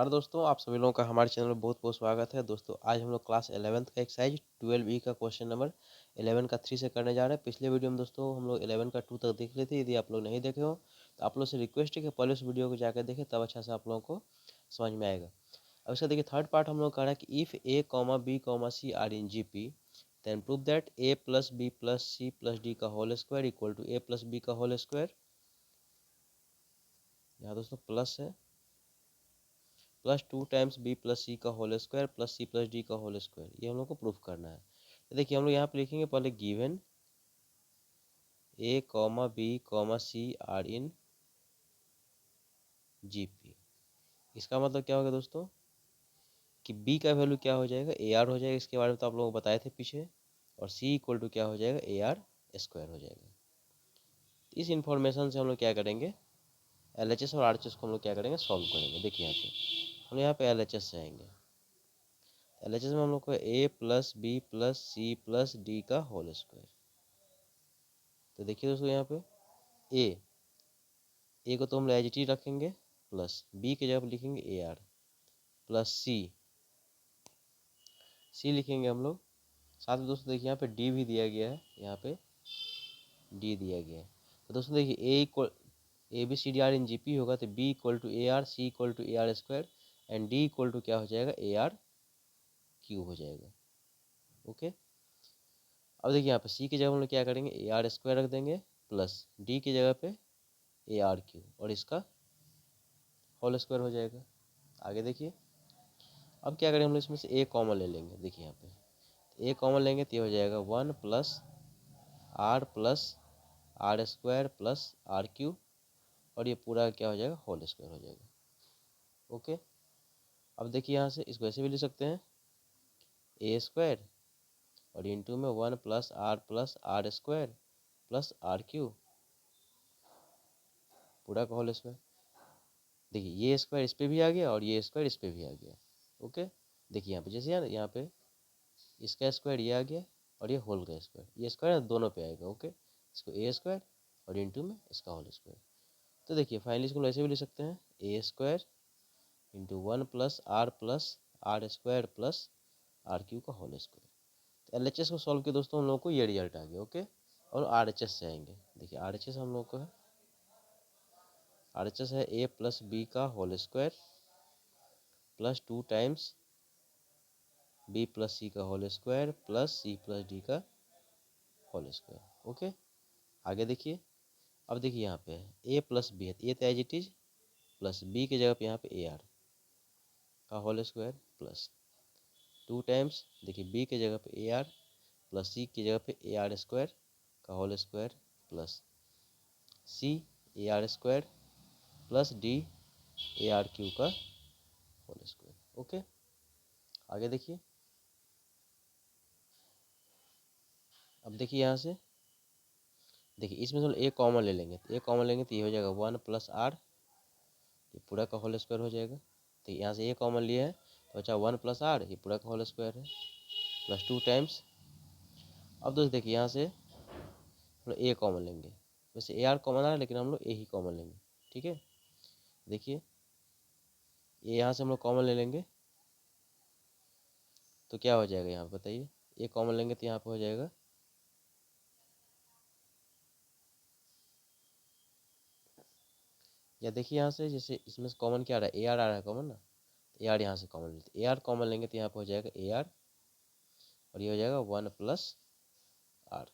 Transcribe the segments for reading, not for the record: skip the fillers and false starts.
नमस्कार दोस्तों, आप सभी लोगों का हमारे चैनल में बहुत बहुत स्वागत है। दोस्तों आज हम लोग क्लास 11th का एक्सरसाइज 12E का क्वेश्चन नंबर 11 का 3 से करने जा रहे हैं। पिछले वीडियो में दोस्तों हम लोग 11 का 2 तक देख लेते। यदि आप लोग नहीं देखे हो तो आप लोग से रिक्वेस्ट है कि पहले उस वीडियो को जाकर देखें, तब अच्छा से आप लोगों को समझ में आएगा। अब इसका देखिए थर्ड पार्ट हम लोग कर रहे हैं कि if A comma B comma C are in GP then prove that A plus B plus C plus D का whole square equal to A plus B का होल स्क्वायर। यहाँ दोस्तों प्लस है plus 2 times B plus C का whole square plus C plus D का whole square, ये हम लोग को प्रूफ करना है। तो देखिए हम लोग यहाँ पे लिखेंगे पहले given A comma B comma C are in GP। इसका मतलब क्या होगा दोस्तों कि b का वैल्यू क्या हो जाएगा, AR हो जाएगा। इसके बारे में तो आप लोगों को बताए थे पीछे। और c इक्वल टू क्या हो जाएगा, AR स्क्वायर हो जाएगा। इस इंफॉर्मेशन से हम लोग क्या करेंगे, LHS और RHS को हम लोग क्या करेंगे, सॉल्व करेंगे। देखिए यहाँ पे LHS से आएंगे। LHS में हम लोग को a plus B plus C plus D का होल स्क्वायर। तो देखिए दोस्तों यहाँ पे ए को तो हम एज इट इज रखेंगे, प्लस बी की जगह पर लिखेंगे AR प्लस सी लिखेंगे हम लोग। साथ में दोस्तों देखिए यहाँ पे डी भी दिया गया है, यहाँ पे डी दिया गया है। तो दोस्तों देखिए A B C D are in GP होगा तो B equal to AR, C equal to AR square and D equal to क्या हो जाएगा, AR क्यूब हो जाएगा। ओके, अब देखिए यहाँ पे सी की जगह हम लोग क्या करेंगे, AR स्क्वायर रख देंगे प्लस डी की जगह पे AR क्यूब और इसका होल स्क्वायर हो जाएगा। आगे देखिए अब क्या करें, हम लोग इसमें से ए कॉमन ले लेंगे। देखिए यहाँ पे ए कॉमन लेंगे तो ये हो जाएगा 1 plus R square plus R cube और ये पूरा क्या हो जाएगा, होल स्क्वायर हो जाएगा। ओके, अब देखिए यहाँ से इसको ऐसे भी लिख सकते हैं ए स्क्वायर और इंटू में 1 plus R square plus R cube पूरा का होल स्क्वायर। देखिए ये स्क्वायर इस पर भी आ गया और ये स्क्वायर इस पर भी आ गया। ओके, देखिए यहाँ पे जैसे यहाँ पे इसका स्क्वायर ये आ गया और ये होल का स्क्वायर, ये स्क्वायर दोनों पे आएगा। ओके, इसको ए स्क्वायर और इंटू में इसका होल स्क्वायर। तो देखिए फाइनली इसको ऐसे भी लिख सकते हैं A square into 1 plus R square plus R Q का होल स्क्वायर। तो LHS को सॉल्व किया दोस्तों, हम लोग को ये रिजल्ट आ गया। ओके, और RHS से आएंगे। देखिए RHS हम लोग को है, RHS है ए प्लस बी का whole square plus 2 times B plus C का whole square plus C plus D का होल स्क्वायर। ओके, आगे देखिए अब देखिए यहाँ पे ए प्लस बी है, ए तो as it is plus B की जगह पे यहाँ पे AR का होल स्क्वायर प्लस 2 टाइम्स देखिए बी की जगह पे AR प्लस सी की जगह पे AR स्क्वायर का होल स्क्वायर प्लस सी AR square plus D AR Q का होल स्क्वायर। ओके, आगे देखिए अब देखिए यहाँ से देखिए इसमें से ए कॉमन ले लेंगे तो ए कॉमन लेंगे तो ये हो जाएगा 1 प्लस आर, ये पूरा का होल स्क्वायर हो जाएगा। तो यहाँ से ए कॉमन लिए है तो अच्छा 1 प्लस आर, ये पूरा का होल स्क्वायर है प्लस 2 टाइम्स। अब दोस्त देखिए यहाँ से हम लोग ए कॉमन लेंगे, वैसे AR कॉमन आ रहा है लेकिन हम लोग ए ही कॉमन लेंगे। ठीक है, देखिए ये यहाँ से हम लोग कॉमन ले लेंगे तो क्या हो जाएगा, यहाँ पे बताइए ए कॉमन लेंगे तो यहाँ पे हो जाएगा या देखिए यहाँ से जैसे इसमें से कॉमन क्या आ रहा है, AR आ रहा है कॉमन ना, तो AR यहाँ से कॉमन लेते AR कॉमन लेंगे तो यहाँ पे हो जाएगा AR और ये हो जाएगा 1 प्लस आर,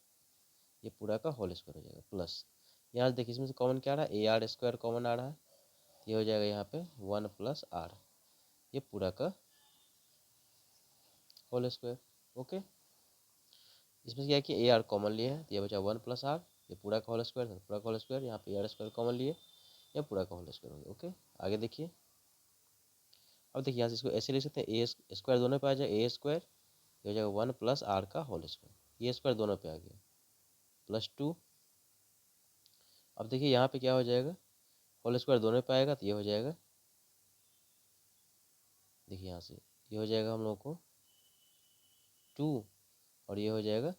ये पूरा का होल स्क्वायर हो जाएगा प्लस यहाँ देखिए इसमें से कॉमन क्या आ रहा है, AR स्क्वायर कॉमन आ रहा है तो ये हो जाएगा यहाँ पे 1 प्लस आर, ये पूरा का होल स्क्वायर। ओके, इसमें क्या है कि AR कॉमन लिए है तो ये बचा 1 प्लस आर, ये पूरा का होल स्क्वायर, पूरा का होल स्क्वायर, यहाँ पे AR स्क्वायर कॉमन लिए, ये पूरा का होल स्क्वायर हो गया। ओके, आगे देखिए अब देखिए यहाँ से इसको ऐसे लिख सकते हैं ए स्क्वायर दोनों पे आ जाए, ए स्क्वायर ये हो जाएगा 1 प्लस आर का होल स्क्वायर, ये स्क्वायर दोनों पे आ गया प्लस 2। अब देखिए यहाँ पे क्या हो जाएगा, होल स्क्वायर दोनों पे आएगा तो ये हो जाएगा, देखिए यहाँ से ये हो जाएगा हम लोग को 2 और ये हो जाएगा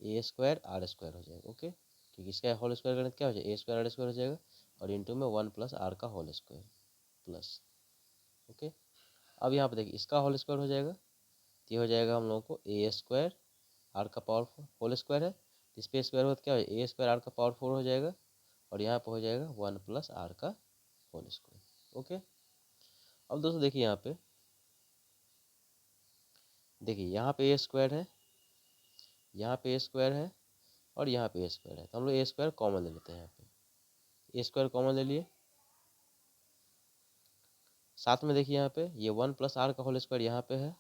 ए स्क्वायर आर स्क्वायर हो जाएगा। ओके, क्योंकि इसका होल स्क्वायर करने क्या हो जाएगा, ए स्क्वायर आर स्क्वायर हो जाएगा और इंटू में 1 प्लस आर का होल स्क्वायर प्लस ओके, अब यहाँ पे देखिए इसका होल स्क्वायर हो जाएगा, तो ये हो जाएगा हम लोगों को ए स्क्वायर आर का पावर होल स्क्वायर है, तो इस पे स्क्वायर होता क्या हो ए स्क्वायर आर का पावर 4 हो जाएगा, और यहाँ पे हो जाएगा 1 प्लस आर का होल स्क्वायर। ओके, अब दोस्तों देखिए यहाँ पे, देखिए यहाँ पे ए स्क्वायर है, यहाँ पे ए स्क्वायर है, और यहाँ पे ए स्क्वायर है, तो हम लोग ए स्क्वायर कॉमन ले लेते हैं। यहाँ पे ए स्क्वायर कॉमन ले लिए, साथ में देखिए यहाँ पे ये 1 प्लस आर का होल स्क्वायर यहाँ पे है,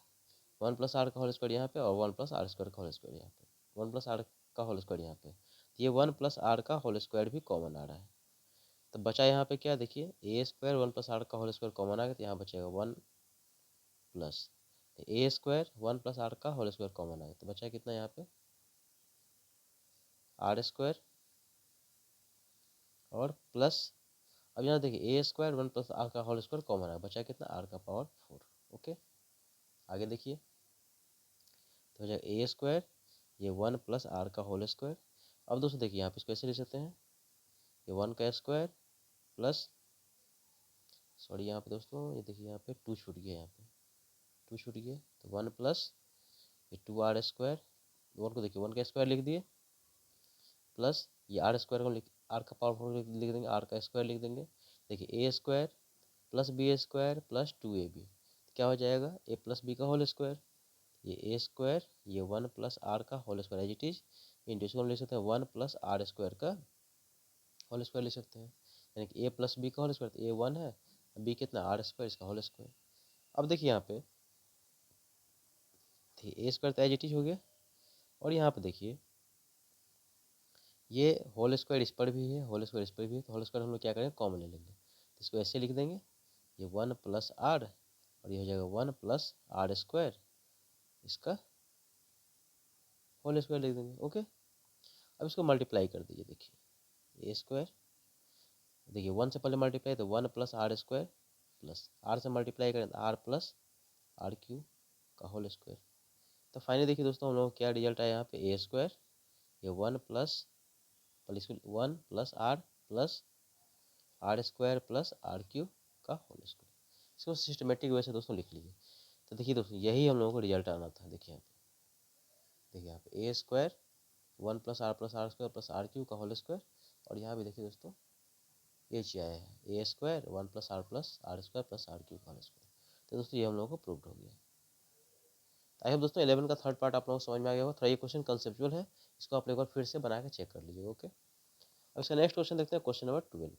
1 प्लस आर का होल स्क्वायर यहाँ पे, और 1 प्लस आर स्क्वायर का होल स्क्वायर यहाँ पे, 1 प्लस आर का होल स्क्वायर यहाँ पे, तो ये 1 प्लस आर का होल स्क्वायर भी कॉमन आ रहा है। तो बचा यहाँ पे क्या, देखिए ए स्क्वायर 1 प्लस आर का होल स्क्वायर कॉमन आ गया, तो यहाँ बचेगा 1 plus A square 1 plus R का होल स्क्वायर कॉमन आ गया, तो बचा कितना यहाँ पे आर स्क्वायर, और प्लस, अब यहाँ देखिए ए स्क्वायर 1 प्लस आर का होल स्क्वायर कॉमन है, बचा कितना आर का पावर 4। ओके, आगे देखिए, तो हो जाएगा ए स्क्वायर ये 1 प्लस आर का होल स्क्वायर। अब दोस्तों देखिए यहाँ पे इसको ऐसे लिख सकते हैं, ये 1 का स्क्वायर प्लस, सॉरी यहाँ पे दोस्तों ये देखिए यहाँ पे 2 छूट गया, यहाँ पे 2 छूट गया, तो 1 प्लस ये 2 आर स्क्वायर, 1 को देखिए 1 का स्क्वायर लिख दिए, प्लस ये आर स्क्वायर को आर का पावर 4 लिख देंगे, आर का स्क्वायर लिख देंगे। देखिए A square plus B square plus 2ab, क्या हो जाएगा ए प्लस बी का होल स्क्वायर, ये ए स्क्वायर ये 1 प्लस आर का whole square as it is, into इसको हम लिख सकते हैं 1 प्लस आर स्क्वायर का होल स्क्वायर लिख सकते हैं, यानी कि ए प्लस बी का होल स्क्वायर, तो ए 1 है, बी कितना आर स्क्वायर इसका होल स्क्वायर। अब देखिए यहाँ पे ए स्क्वायर तो एज इट इज हो गया, और यहाँ पे देखिए ये होल स्क्वायर इस पर भी है, होल स्क्वायर इस पर भी है, तो होल स्क्वायर हम लोग क्या करेंगे कॉमन ले लेंगे, तो इसको ऐसे लिख देंगे, ये 1 प्लस आर, और ये हो जाएगा 1 प्लस आर स्क्वायर, इसका होल स्क्वायर लिख देंगे। ओके, अब इसको मल्टीप्लाई कर दीजिए, देखिए ए स्क्वायर, देखिए 1 से पहले मल्टीप्लाई तो 1 plus R square, plus R से मल्टीप्लाई करें तो आर प्लस आर क्यू का होल स्क्वायर। तो फाइनली देखिए दोस्तों हम लोग क्या रिजल्ट आया यहाँ पे ए स्क्वायर ये 1 प्लस, पहले इसको 1 plus R square plus R Q का होल स्क्वायर, इसको सिस्टमेटिक वे से दोस्तों लिख लीजिए। तो देखिए दोस्तों यही हम लोगों को रिजल्ट आना था, देखिए यहाँ पे, देखिए यहाँ पे A square 1 plus R square plus R Q का होल स्क्वायर, और यहाँ भी देखिए दोस्तों ये चीज़ आया है A square 1 plus R square plus R Q का होल स्क्वायर। तो दोस्तों ये हम लोगों को प्रूव्ड हो गया। आई होप दोस्तों 11 का थर्ड पार्ट आप लोगों को समझ में आ गया होगा, थोड़ा ये क्वेश्चन कंसेप्चुअल है, इसको आप एक बार फिर से बना के चेक कर लीजिए। ओके, अब इसका नेक्स्ट क्वेश्चन देखते हैं, क्वेश्चन नंबर 12।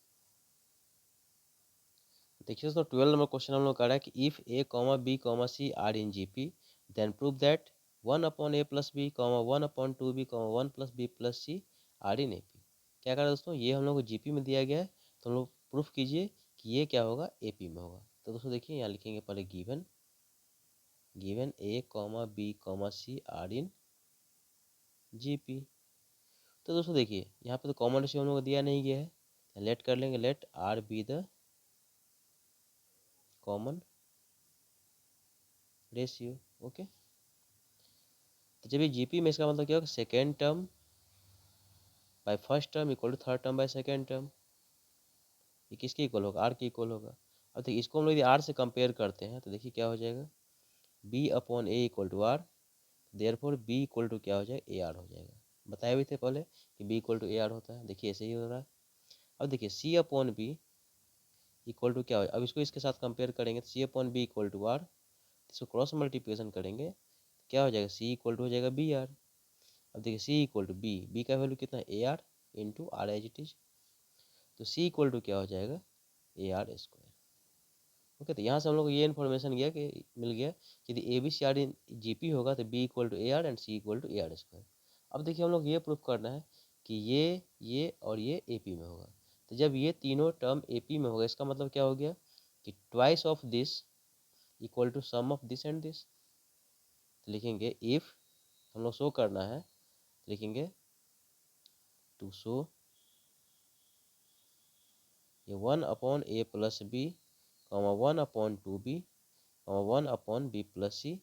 देखिए दोस्तों 12 नंबर क्वेश्चन हम लोग कर रहा है कि if A comma B comma C are in GP then prove that 1 upon A plus B comma 1 upon 2b comma 1 plus B plus C are in AP. क्या कर रहा है दोस्तों, ये हम लोग को जीपी में दिया गया है, तो हम लोग प्रूफ कीजिए कि ये क्या होगा एपी में होगा। तो दोस्तों देखिए यहाँ लिखेंगे पहले given A comma B comma C are in GP. तो दोस्तों देखिए यहाँ पे तो कॉमन रेशियो हम लोग को दिया नहीं गया है, लेट कर लेंगे, let R be the common ratio. Okay, तो जब ये जीपी में इसका मतलब क्या होगा, second term by first term equal to third term by second term, ये किसके इक्वल होगा आर के इक्वल होगा। अब देखिए इसको हम लोग यदि आर से कंपेयर करते हैं तो देखिए क्या हो जाएगा, B upon A equal to R, therefore B equal to क्या हो जाएगा ए आर हो जाएगा। बताए भी थे पहले कि B equal to A R होता है, देखिए ऐसे ही हो रहा है। अब देखिए C upon B equal to क्या हो, अब इसको इसके साथ कंपेयर करेंगे तो C upon B equal to R, इसको क्रॉस मल्टीप्लिकेशन करेंगे तो क्या हो जाएगा सी इक्वल टू हो जाएगा बी आर। अब देखिए सी इक्वल टू बी का वैल्यू कितना है A R into R as it is, तो सी इक्वल टू क्या हो जाएगा ए आर स्क्वायर। ओके, तो यहाँ से हम लोग को ये इन्फॉर्मेशन गया कि मिल गया कि यदि A B C are in G P होगा तो B equal to A R and C equal to A R square. अब देखिए हम लोग ये प्रूफ करना है कि ये और ये ए पी में होगा, तो जब ये तीनों टर्म ए पी में होगा इसका मतलब क्या हो गया कि twice of this equal to sum of this and this. तो लिखेंगे इफ हम लोग शो करना है, लिखेंगे टू शो ये 1 upon A plus B comma 1 upon 2b comma 1 upon B plus C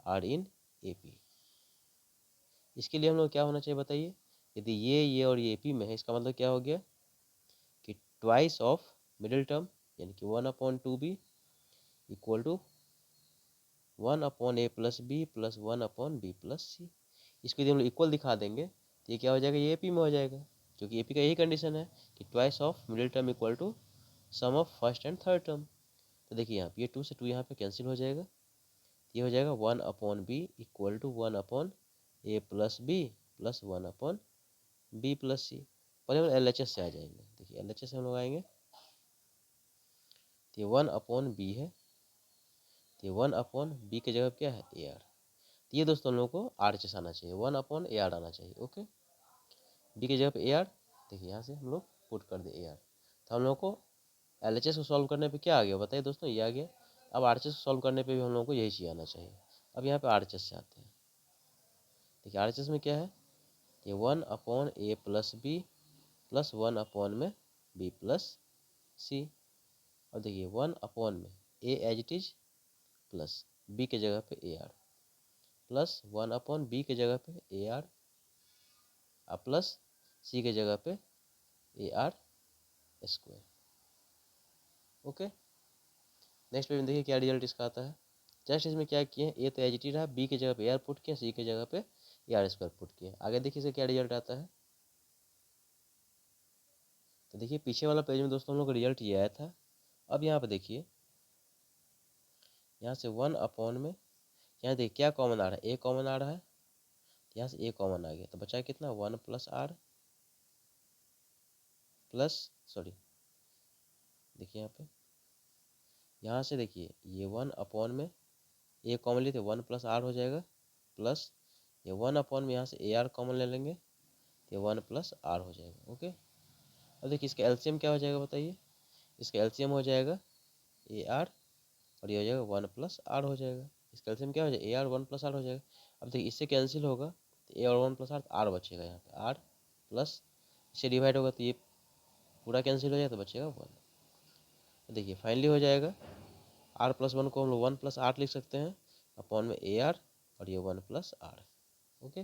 are in A P. इसके लिए हम लोग क्या होना चाहिए बताइए, यदि ये और ये पी में है इसका मतलब क्या हो गया कि ट्वाइस ऑफ मिडिल टर्म यानी कि 1 upon 2b equal to 1/a+b+1/b+c। इसको यदि हम लोग इक्वल दिखा देंगे तो ये क्या हो जाएगा, ये एपी में हो जाएगा, क्योंकि एपी का यही कंडीशन है कि twice of middle term equal to sum of first and third term. तो देखिए यहाँ पे ये 2 से 2 यहाँ पे कैंसिल हो जाएगा, ये हो जाएगा 1/b इक्वल टू 1/a+b+1/b+c। पहले हम LHS से आ जाएंगे। देखिए LHS से हम लोग आएंगे तो ये 1/b है, तो ये 1/b की जगह क्या है, AR। तो ये दोस्तों हम लोग को RHS आना चाहिए, 1/AR आना चाहिए। ओके, बी की जगह पे AR, देखिए यहाँ से हम लोग पुट कर दे AR। तो हम लोग को LHS को सॉल्व करने पे क्या आ गया बताइए दोस्तों, ये आ गया। अब RHS को सॉल्व करने पे भी हम लोग को यही चीज़ आना चाहिए। अब यहाँ पे RHS से आते हैं। देखिए RHS में क्या है, ये 1/a+b+1/b+c। और देखिए 1/a as it is plus b के जगह पे AR प्लस 1/b के जगह पे AR प्लस c के जगह पे AR square. Okay, next page में देखिए क्या रिजल्ट इसका आता है। जस्ट इसमें क्या किए हैं, ए तो एज इट इज रहा, बी की जगह पे AR पुट किया, सी की जगह पे AR स्क्वायर पुट किया। आगे देखिए इसे क्या रिजल्ट आता है। तो देखिए पीछे वाला पेज में दोस्तों हम लोग का रिजल्ट ये आया था। अब यहाँ पे देखिए, यहाँ से 1 में यहाँ देखिए क्या कॉमन आ रहा है, ए कॉमन आ रहा है, यहाँ से ए कॉमन आ गया, तो बचा कितना 1+r प्लस, सॉरी देखिए यहाँ से देखिए ये 1 में ए कॉमन लिए तो 1+r हो जाएगा, प्लस ये 1 में यहाँ से AR कॉमन ले लेंगे तो 1+r हो जाएगा। ओके, अब देखिए इसका एलसीएम क्या हो जाएगा बताइए, इसका एलसीएम हो जाएगा AR और ये हो जाएगा 1+r हो जाएगा। इसका एलसीएम क्या हो जाएगा, AR 1+r हो जाएगा। अब देखिए इससे कैंसिल होगा तो A और 1+r, R बचेगा, यहाँ पे R प्लस इससे डिवाइड होगा तो ये पूरा कैंसिल हो जाएगा तो बचेगा 1। तो देखिए फाइनली हो जाएगा R+1 को हम लोग 1+r लिख सकते हैं अपॉन में AR और ये 1+r। ओके,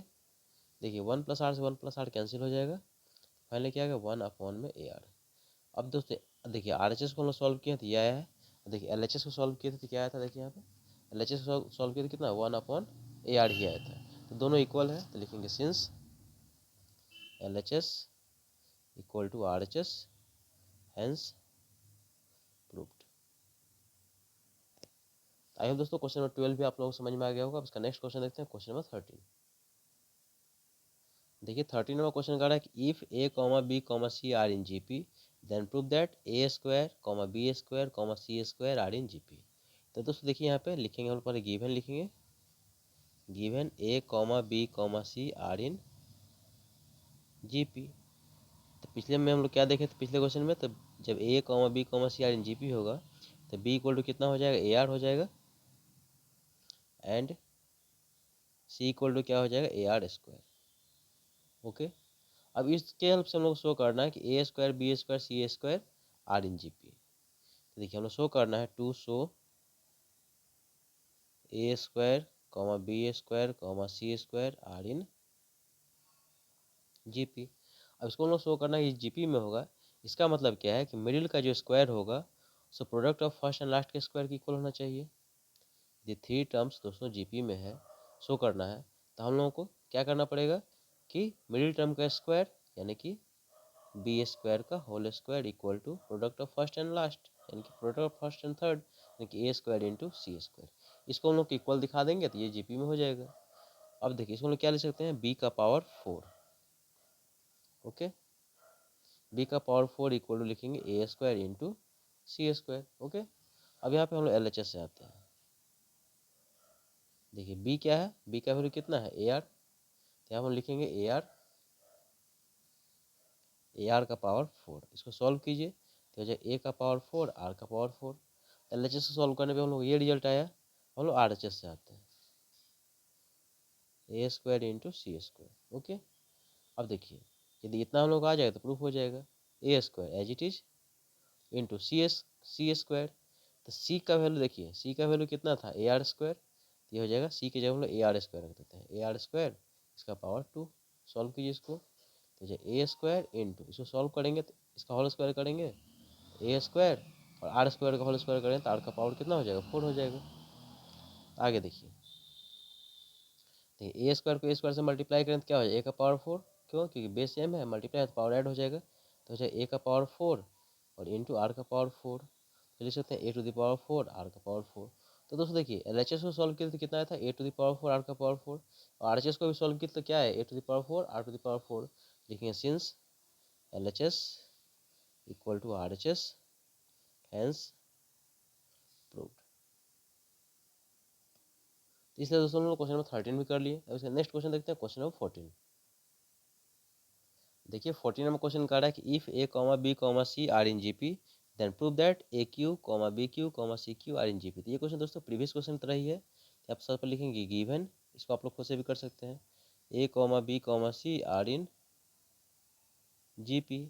देखिए 1+r से 1+r कैंसिल हो जाएगा, फाइनली क्या आएगा 1/AR। अब दोस्तों देखिए RHS को हम लोग सॉल्व किए तो ये आया है, देखिए LHS को सॉल्व किए थे तो क्या आया था, देखिए यहाँ पे LHS को सॉल्व किए थे कितना 1/AR ही आया था। तो दोनों इक्वल है तो लिखेंगे since LHS equal to RHS hence proved. I hope दोस्तों क्वेश्चन नंबर 12 भी आप लोगों को समझ में आ गया होगा। अब इसका नेक्स्ट क्वेश्चन देखते हैं, क्वेश्चन नंबर 13। देखिए 13 नंबर क्वेश्चन कह रहा है कि if a, b, c are in GP then prove that a² b² c² are in GP। तो दोस्तों देखिए यहाँ पे लिखेंगे, हम लोग पहले गिवन लिखेंगे, given a, b, c are in GP। तो पिछले में हम लोग क्या देखे थे, पिछले क्वेश्चन में तो जब a, b, c are in GP होगा तो b इक्वल टू कितना हो जाएगा, AR हो जाएगा, एंड c इक्वल टू क्या हो जाएगा, AR²। ओके, अब इसके हेल्प से हम लोग शो करना है कि a² b² c² are in GP। तो देखिए हम लोग शो करना है to show a² b² c² are in GP। अब इसको हम लोग शो करना है कि GP में होगा, इसका मतलब क्या है कि मिडिल का जो स्क्वायर होगा so product of first and last के स्क्वायर की इक्वल होना चाहिए। ये 3 टर्म्स दोस्तों GP में है, शो करना है तो हम लोगों को क्या करना पड़ेगा कि मिडिल टर्म का स्क्वायर यानी कि b² का whole square equal to product of first and last यानी कि product of first and third यानी कि a² इंटू c²। इसको हम लोग इक्वल दिखा देंगे तो ये GP में हो जाएगा। अब देखिए इसको हम लोग क्या लिख सकते हैं, b का पावर 4। ओके, b का पावर 4 इक्वल टू लिखेंगे a² इंटू c²। ओके, अब यहाँ पे हम लोग LHS से आते हैं। देखिए b क्या है, b का वैल्यू कितना है, AR, तो यहाँ हम लिखेंगे AR का पावर 4। इसको सॉल्व कीजिए तो हो जाए a का पावर 4 r का पावर 4। LHS से सॉल्व करने पे हम लोग ये रिजल्ट आया। हम लोग RHS से आते हैं, a² इंटू c²। ओके, अब देखिए यदि इतना हम लोग आ जाएगा तो प्रूफ हो जाएगा, a² as it is into c²। तो c का वैल्यू देखिए, c का वैल्यू कितना था, AR², तो ये हो जाएगा c की जगह हम लोग AR² रख देते हैं, AR² इसका पावर 2। सॉल्व कीजिए इसको तो a² इंटू, इसको सॉल्व करेंगे तो इसका होल स्क्वायर करेंगे a² और आर स्क्वायर का होल स्क्वायर करें तो आर का पावर कितना हो जाएगा, 4 हो जाएगा। आगे देखिए, ए स्क्वायर को ए स्क्वायर से मल्टीप्लाई करें तो क्या हो जाएगा, ए का पावर 4, क्यों, क्योंकि बेस सेम है, मल्टीप्लाई तो पावर ऐड हो जाएगा, तो हो जाएगा ए का पावर 4 और इंटू आर का पावर 4, तो लिख सकते हैं ए टू द पावर 4 आर का पावर 4। तो दोस्तों देखिए एलएचएस को सॉल्व किया तो कितना आया था, A to the power 4 are का पावर 4, और आरएचएस को भी सॉल्व किया तो क्या है, A to the power 4 R to the power 4। लिखेंगे since LHS equal to RHS hence proved. इसलिए दोस्तों हम लोग क्वेश्चन नंबर 13 भी कर लिए। अब इसका नेक्स्ट क्वेश्चन देखते हैं, क्वेश्चन नंबर 14। देखिए 14 नंबर क्वेश्चन कह रहा है कि if A comma B comma C are in GP then prove that A Q comma B Q comma C Q are in GP. तो ये क्वेश्चन दोस्तों प्रीवियस क्वेश्चन की तरह ही है, आप सब पर लिखेंगे गिवन, इसको आप लोग खुद से भी कर सकते हैं, A comma B comma C are in GP.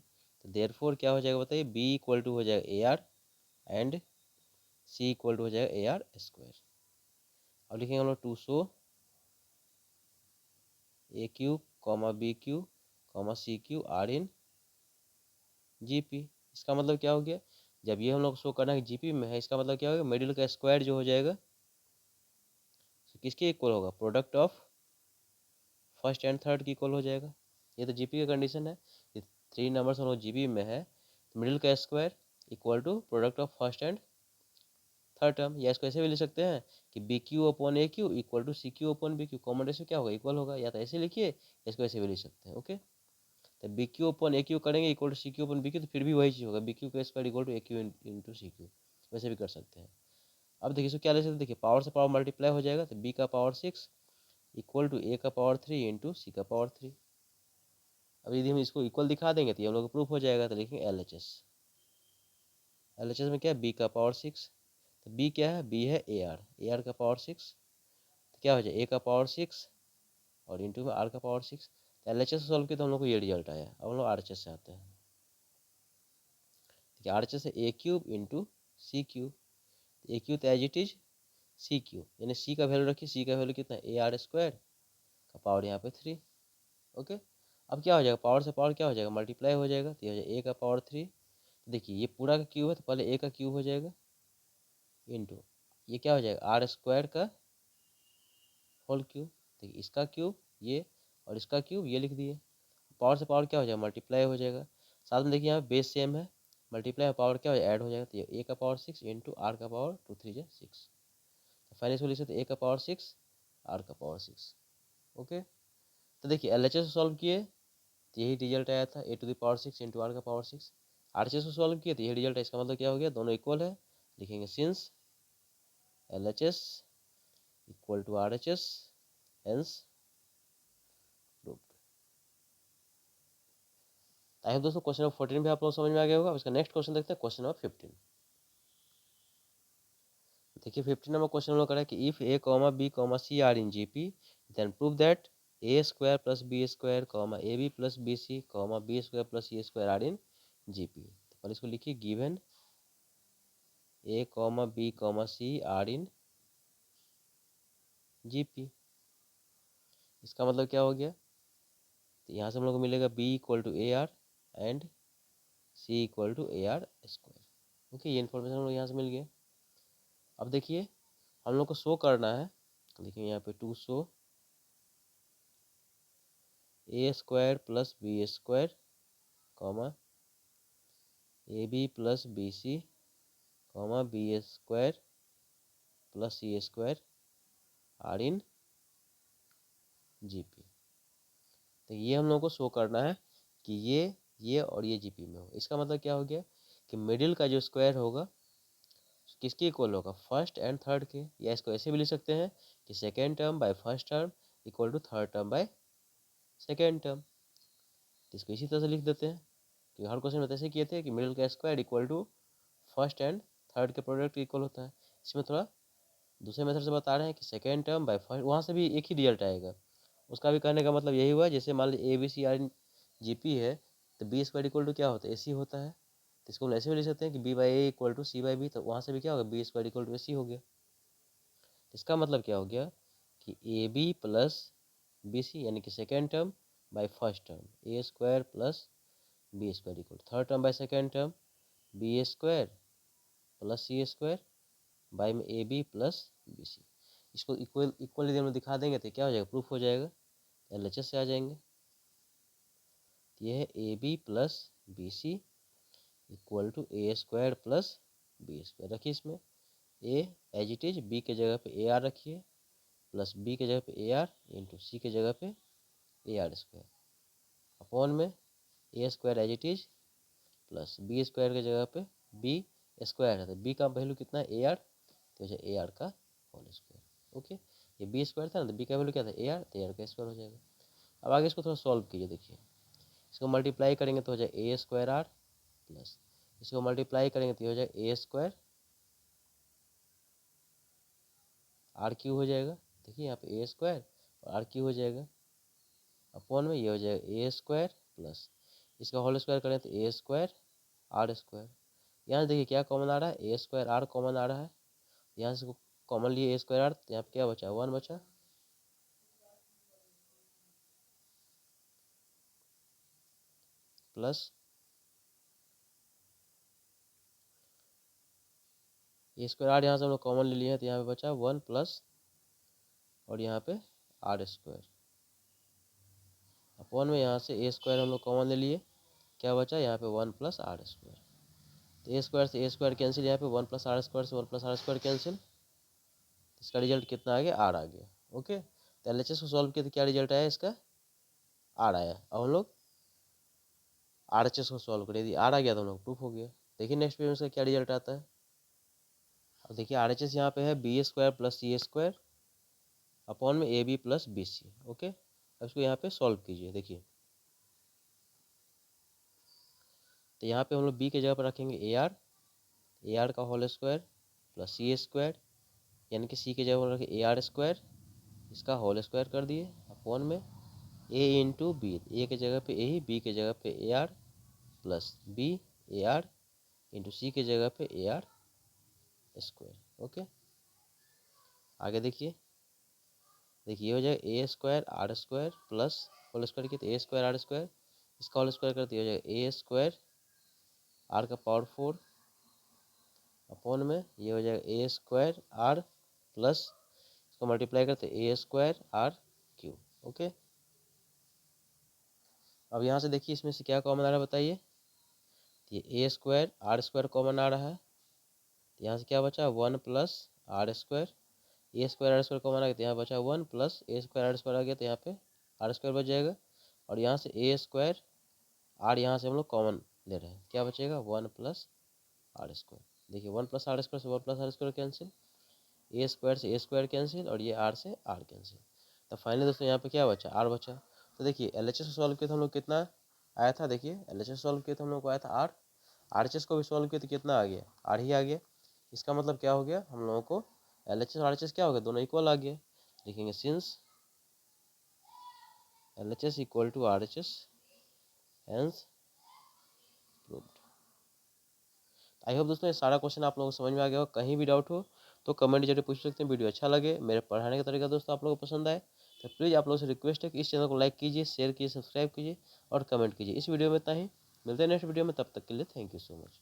तो देयरफॉर क्या हो जाएगा बताइए, बी इक्वल टू हो जाएगा A R and C equal to हो जाएगा ए आर स्क्वायर। अब लिखेंगे हम लोग to show A Q comma B Q comma C Q are in GP. इसका मतलब क्या हो गया, जब ये हम लोग शो करना है जीपी में है, इसका मतलब क्या होगा, मिडिल का स्क्वायर जो हो जाएगा किसके इक्वल होगा, product of first and third की इक्वल हो जाएगा। ये तो जीपी का कंडीशन है, ये 3 नंबर्स हम लोग जीपी में है, तो मिडिल का square equal to product of first and third term. या इसको ऐसे भी लिख सकते हैं कि B cube upon A cube equal to C cube upon B cube, common ratio क्या होगा, इक्वल होगा, या तो ऐसे लिखिए, इसको ऐसे भी लिख सकते हैं। ओके, तो B cube upon A cube करेंगे equal to C cube upon B cube, तो फिर भी वही चीज़ होगा, बी क्यू का square equal to A cube into C cube, वैसे भी कर सकते हैं। अब देखिए इसको क्या ले सकते हैं, देखिए पावर से पावर मल्टीप्लाई हो जाएगा, तो बी का पावर 6 इक्वल टू ए का पावर 3 इंटू सी का पावर 3। अब यदि हम इसको इक्वल दिखा देंगे तो ये हम लोग प्रूफ हो जाएगा, तो लिखेंगे L H S. L H S में क्या है, बी का पावर 6, तो बी क्या है, बी है ए आर का पावर 6, तो क्या हो जाए ए का पावर 6 और इंटू में आर का पावर 6। तो एल एच एस सॉल्व किया तो हम लोग को ये रिजल्ट आया। अब हम लोग आर एच एस से आते हैं, आर एच एस है A cube into C cube, A cube तो as it is C cube, यानी सी का वैल्यू रखिए, सी का वैल्यू कितना है, ए आर स्क्वायर का पावर यहाँ पे 3। ओके, अब क्या हो जाएगा, पावर से पावर क्या हो जाएगा, मल्टीप्लाई हो जाएगा, तो ये हो जाएगा ए का पावर 3। देखिए ये पूरा का क्यूब है, तो पहले ए का क्यूब हो जाएगा इंटू ये क्या हो जाएगा, आर स्क्वायर का होल क्यूब। देखिए इसका क्यूब ये और इसका क्यूब ये लिख दिए, पावर से पावर क्या हो जाएगा, मल्टीप्लाई हो जाएगा। साथ में देखिए यहाँ बेस सेम है, मल्टीप्लाई पावर क्या हो जाएगा, ऐड हो जाएगा, तो ये ए का पावर 6 इंटू आर का पावर 2 3 जा 6। फाइनल सोल्यूशन तो ए का पावर 6 आर का पावर 6। ओके, तो देखिए एल एच एस को सॉल्व किए तो यही रिजल्ट आया था, A to the power 6 into R का पावर 6। आर एच एस को सॉल्व किए तो यही रिजल्ट है, इसका मतलब क्या हो गया, दोनों इक्वल है। लिखेंगे since L H S equal to R H S hence proved. I hope दोस्तों क्वेश्चन नंबर 14 भी आप लोग समझ में आ गया होगा। इसका नेक्स्ट क्वेश्चन देखते हैं, क्वेश्चन नंबर 15। देखिए 15 नंबर क्वेश्चन हम लोग करें कि if A comma B comma C are in GP then prove that A square plus B square comma A B plus B C comma B square plus C square are in GP. तो पहले इसको लिखिए given A comma B comma C are in GP. इसका मतलब क्या हो गया, तो यहाँ से हम लोग को मिलेगा B equal to A R and C equal to A R square. Okay, ये इन्फॉर्मेशन हम लोग यहाँ से मिल गया। अब देखिए हम लोग को शो करना है, देखिए यहाँ पे to show A square plus B square comma A B plus B C comma B square plus C square are in GP. तो ये हम लोग को शो करना है कि ये और ये जीपी में हो। इसका मतलब क्या हो गया कि मिडिल का जो स्क्वायर होगा किसके इक्वल होगा, फर्स्ट एंड थर्ड के। या इसको ऐसे भी लिख सकते हैं कि second term by first term equal to third term by second term. तो इसको इसी तरह से लिख देते हैं कि हर क्वेश्चन में तो ऐसे किए थे कि मिडिल का square equal to first and third के प्रोडक्ट इक्वल होता है। इसमें थोड़ा दूसरे मेथड से बता रहे हैं कि सेकेंड टर्म बाय फर्स्ट, वहाँ से भी एक ही रिजल्ट आएगा। उसका भी कहने का मतलब यही हुआ, जैसे मान लीजिए A B C are G P है, तो बी स्क्वायर इक्वल टू क्या होता है, ए सी होता है। तो इसको हम ऐसे भी लिख सकते हैं कि B by A equal to C by B, तो वहाँ से भी क्या होगा, B square equal to A C हो गया। इसका मतलब क्या हो गया कि A B plus B C यानी कि second term by first term A square plus B square equal, third term by second term B square plus C square by में A B plus B C. इसको equal यदि हम दिखा देंगे तो क्या हो जाएगा, प्रूफ हो जाएगा, LHS से आ जाएंगे। ये है A B plus B C equal to A square plus B square. रखिए इसमें A as it is, B के जगह पे ए आर रखिए, प्लस बी के जगह पे ए आर इंटू सी के जगह पे ए आर स्क्वायर, अपॉन में A square as it is plus B square के जगह पे बी स्क्वायर है, तो बी का वैल्यू कितना है ए आर, तो ए आर का होल स्क्वायर। ओके, ये बी स्क्वायर था ना, तो बी का वैल्यू क्या था ए आर, तो ए आर का स्क्वायर हो जाएगा। अब आगे इसको थोड़ा सॉल्व कीजिए, देखिए इसको मल्टीप्लाई करेंगे तो हो जाए ए स्क्वायर आर, प्लस इसको मल्टीप्लाई करेंगे तो हो जाए ए स्क्वायर आर क्यू हो जाएगा। देखिए यहाँ पे ए स्क्वायर और आर क्यू हो जाएगा, अपॉन में ये हो जाएगा ए स्क्वायर प्लस इसका होल स्क्वायर करें तो ए स्क्वायर आर स्क्वायर। यहाँ देखिए क्या कॉमन आ रहा है, ए स्क्वायर आर कॉमन आ रहा है, यहाँ से कॉमन लिए ए स्क्वायर आर, तो यहाँ पे क्या बचा, 1 बचा, प्लस ए स्क्वायर आर यहाँ से हम लोग कॉमन ले लिए हैं, तो यहाँ पे बचा 1 प्लस और यहाँ पे आर स्क्वायर, अपॉन में यहाँ से ए स्क्वायर हम लोग कॉमन ले लिए, क्या बचा यहाँ पे 1 प्लस आर स्क्वायर। तो ए स्क्वायर से ए स्क्वायर कैंसिल, यहाँ पे 1 प्लस आर स्क्वायर से 1 प्लस आर स्क्वायर कैंसिल, इसका रिजल्ट कितना आ गया, आर आ गया। ओके, तो LHS को सॉल्व किया तो क्या रिजल्ट आया, इसका आर आया। अब हम लोग RHS को सॉल्व करें, यदि आर आ गया तो हम लोग प्रूफ हो गया। देखिए नेक्स्ट पेज में इसका क्या रिजल्ट आता है। अब देखिए RHS यहाँ पे है B square plus C square upon में A B plus B C. Okay, अब इसको यहाँ पे सॉल्व कीजिए। देखिए तो यहाँ पे हम लोग बी के जगह पर रखेंगे ए आर का whole square plus C square, यानी कि सी के जगह पर रखें ए आर स्क्वायर, इसका होल स्क्वायर कर दिए, अपॉन में ए इंटू बी, ए के जगह पे ए ही, बी के जगह पे A R plus B A R into C के जगह पे ए आर स्क्वायर। ओके, आगे देखिए, देखिए हो जाएगा A square R square plus whole square किया तो ए स्क्वायर आर स्क्वायर, इसका होल स्क्वायर करते हो जाएगा ए स्क्वायर आर का पावर 4 अपॉन में ये हो जाएगा ए स्क्वायर आर प्लस इसको मल्टीप्लाई करते A square R Q. Okay, अब यहाँ से देखिए इसमें से क्या कॉमन आ रहा है बताइए, ये A square R square common आ रहा है, तो यहाँ से क्या बचा 1 plus R square, A square R square common आ गया तो यहाँ बचा 1 plus A square R square आ गया, तो यहाँ पे आर स्क्वायर बच जाएगा, और यहाँ से ए स्क्वायर आर यहाँ से हम लोग कॉमन ले रहे हैं, क्या बचेगा 1 प्लस आर स्क्वायर। देखिए 1 प्लस आर स्क्वायर से 1 plus R square cancel, A square से ए स्क्वायर कैंसिल, और ये आर से आर कैंसिल, तो फाइनली दोस्तों यहाँ पे क्या बचा, आर बचा। तो देखिए LHS को सॉल्व किया तो हम लोग कितना आया था, देखिए LHS सॉल्व किया तो हम लोग को आया था आर, RHS को भी सॉल्व किया तो कितना आ गया, आर ही आ गया। इसका मतलब क्या हो गया, हम लोगों को LHS और RHS क्या हो गया, दोनों इक्वल आ गया। लिखेंगे since LHS equal to RHS hence proved. I hope दोस्तों ये सारा क्वेश्चन आप लोगों को समझ में आ गया हो। कहीं भी डाउट हो तो कमेंट जरूर पूछ सकते हैं। वीडियो अच्छा लगे, मेरे पढ़ाने का तरीका दोस्तों आप लोगों को पसंद आए तो प्लीज़ आप लोगों से रिक्वेस्ट है कि इस चैनल को लाइक कीजिए, शेयर कीजिए, सब्सक्राइब कीजिए और कमेंट कीजिए। इस वीडियो में इतना ही, मिलते हैं नेक्स्ट वीडियो में, तब तक के लिए थैंक यू सो मच।